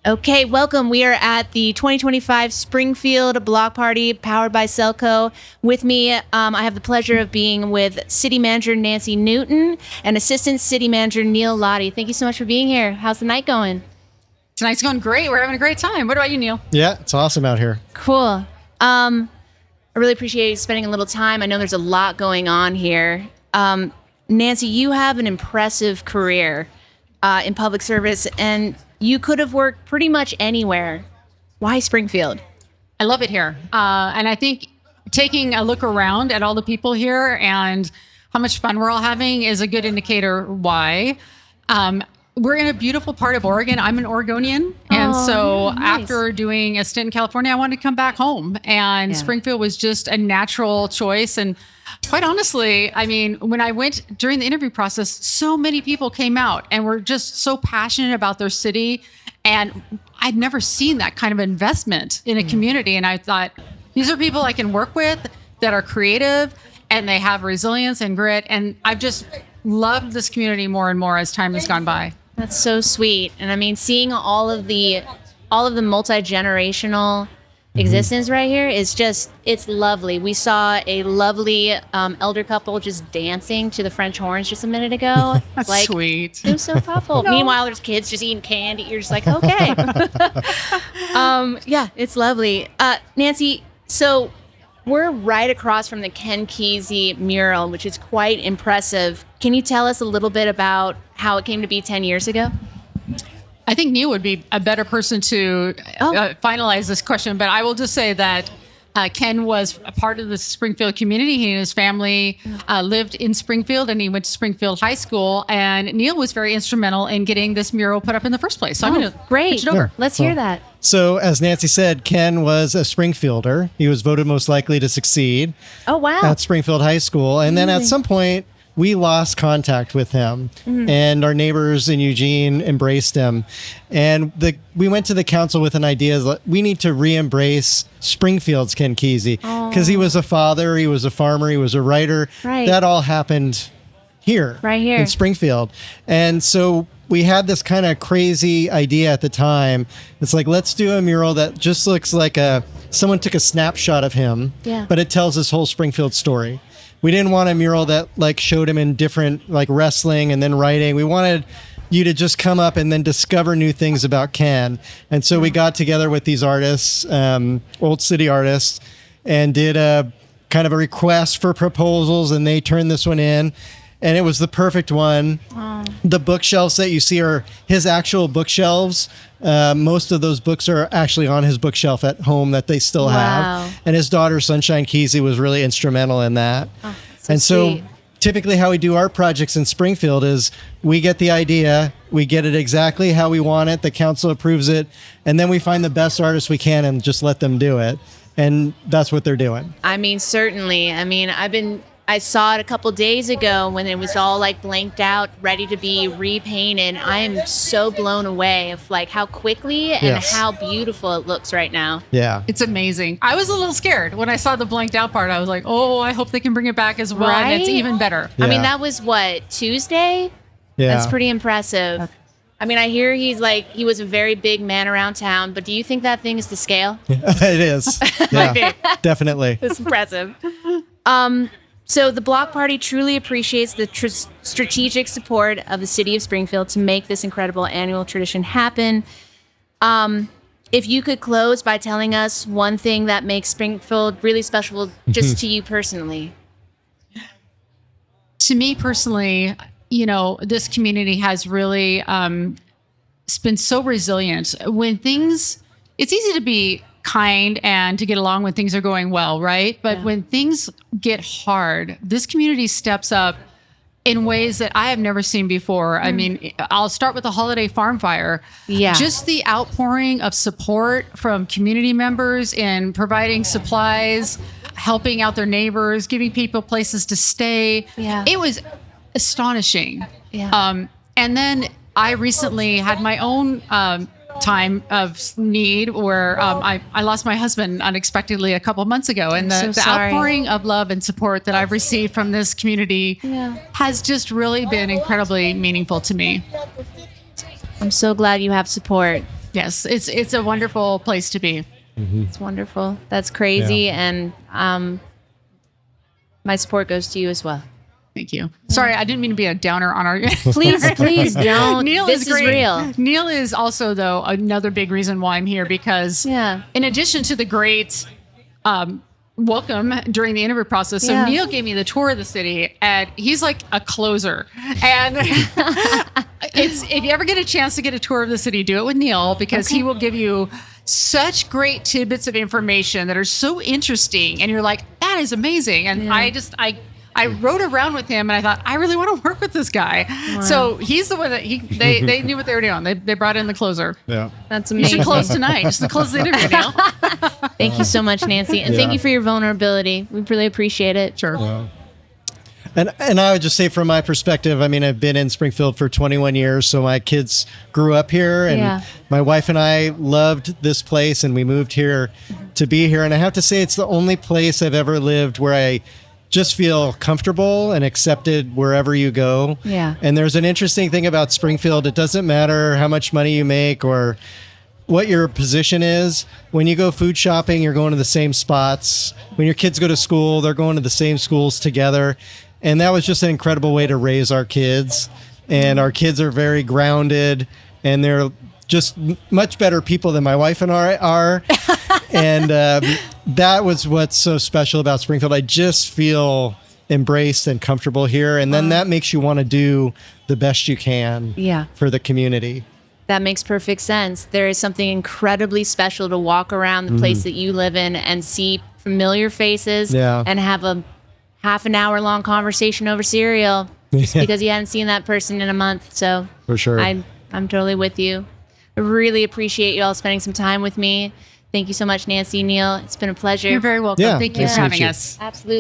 Okay, welcome. We are at the 2025 Springfield Block Party powered by SELCO. With me, I have the pleasure of being with City Manager Nancy Newton and Assistant City Manager Niel Laudati. Thank you so much for being here. How's the night going? Tonight's going great. We're having a great time. What about you, Neil? Yeah, it's awesome out here. Cool. I really appreciate you spending a little time. I know there's a lot going on here. Nancy, you have an impressive career in public service, and you could have worked pretty much anywhere. Why Springfield? I love it here. And I think taking a look around at all the people here and how much fun we're all having is a good indicator why. We're in a beautiful part of Oregon. I'm an Oregonian. And so nice. After doing a stint in California, I wanted to come back home. And Springfield was just a natural choice. And quite honestly, I mean, when I went during the interview process, so many people came out and were just so passionate about their city. And I'd never seen that kind of investment in a community. And I thought, these are people I can work with that are creative and they have resilience and grit. And I've just loved this community more and more as time has gone by. That's so sweet. And I mean, seeing all of the multi-generational existence right here is just, it's lovely. We saw a lovely elder couple just dancing to the French horns just a minute ago. That's sweet. It was so thoughtful. Meanwhile, there's kids just eating candy. You're just like, okay. Yeah, it's lovely. Nancy, so we're right across from the Ken Kesey mural, which is quite impressive. Can you tell us a little bit about how it came to be 10 years ago? I think Neil would be a better person to finalize this question, but I will just say that Ken was a part of the Springfield community. He and his family lived in Springfield, and he went to Springfield High School. And Neil was very instrumental in getting this mural put up in the first place. So I'm going to great. pitch it over. Sure. Let's hear that. So, as Nancy said, Ken was a Springfielder. He was voted most likely to succeed Oh, wow. at Springfield High School. And then at some point, we lost contact with him, and our neighbors in Eugene embraced him. And we went to the council with an idea that we need to re-embrace Springfield's Ken Kesey, because he was a father, he was a farmer, he was a writer. Right. That all happened here, Right here. in Springfield. And so we had this kind of crazy idea at the time. It's like, let's do a mural that just looks like someone took a snapshot of him, but it tells this whole Springfield story. We didn't want a mural that like showed him in different, like wrestling and then writing. We wanted you to just come up and then discover new things about Ken. And so we got together with these artists, old city artists, and did a kind of a request for proposals, and they turned this one in. And it was the perfect one. The bookshelves that you see are his actual bookshelves. Most of those books are actually on his bookshelf at home that they still have. And his daughter, Sunshine Kesey, was really instrumental in that. So typically how we do our projects in Springfield is we get the idea, we get it exactly how we want it, the council approves it, and then we find the best artists we can and just let them do it. And that's what they're doing. I mean, certainly. I mean, I saw it a couple days ago when it was all like blanked out, ready to be repainted. I am so blown away of like how quickly and how beautiful it looks right now. Yeah. It's amazing. I was a little scared when I saw the blanked out part. I was like, oh, I hope they can bring it back as well. Right? And it's even better. I mean, that was what, Tuesday? Yeah. That's pretty impressive. I mean, I hear he was a very big man around town, but do you think that thing is to scale? It is. Yeah, definitely. It's impressive. So the Block Party truly appreciates the strategic support of the city of Springfield to make this incredible annual tradition happen. If you could close by telling us one thing that makes Springfield really special just to you personally. To me personally, you know, this community has really been so resilient. It's easy to be kind and to get along when things are going well, right? But when things get hard, this community steps up in ways that I have never seen before. I mean, I'll start with the holiday farm fire. Yeah. Just the outpouring of support from community members in providing supplies, helping out their neighbors, giving people places to stay. Yeah. It was astonishing. Yeah. And then I recently had my own time of need where I lost my husband unexpectedly a couple months ago. And the outpouring of love and support that I've received from this community has just really been incredibly meaningful to me. I'm so glad you have support. Yes, it's a wonderful place to be. It's wonderful. That's crazy. And my support goes to you as well. Thank you. Sorry, I didn't mean to be a downer on our. Please don't. Neil this is great. real. Neil is also, though, another big reason why I'm here because, in addition to the great welcome during the interview process, so Neil gave me the tour of the city, and he's like a closer. And if you ever get a chance to get a tour of the city, do it with Neil because he will give you such great tidbits of information that are so interesting, and you're like, that is amazing. And I rode around with him and I thought, I really want to work with this guy. Wow. So he's the one that they knew what they were doing. They brought in the closer. Yeah. That's amazing. You should close tonight, just to close the interview, Neil. Thank you so much, Nancy. And thank you for your vulnerability. We really appreciate it. Sure. Yeah. And I would just say from my perspective, I mean, I've been in Springfield for 21 years, so my kids grew up here, and my wife and I loved this place, and we moved here to be here. And I have to say, it's the only place I've ever lived where I just feel comfortable and accepted wherever you go. Yeah. And there's an interesting thing about Springfield. It doesn't matter how much money you make or what your position is. When you go food shopping, you're going to the same spots. When your kids go to school, they're going to the same schools together. And that was just an incredible way to raise our kids. And our kids are very grounded, and they're just much better people than my wife and I are. And that was what's so special about Springfield. I just feel embraced and comfortable here. And then that makes you want to do the best you can for the community. That makes perfect sense. There is something incredibly special to walk around the place that you live in and see familiar faces and have a half an hour long conversation over cereal just because you hadn't seen that person in a month. So for sure, I'm totally with you. I really appreciate you all spending some time with me. Thank you so much, Nancy, Neil. It's been a pleasure. You're very welcome. Yeah, Thank you nice for to meet having you. us. Absolutely.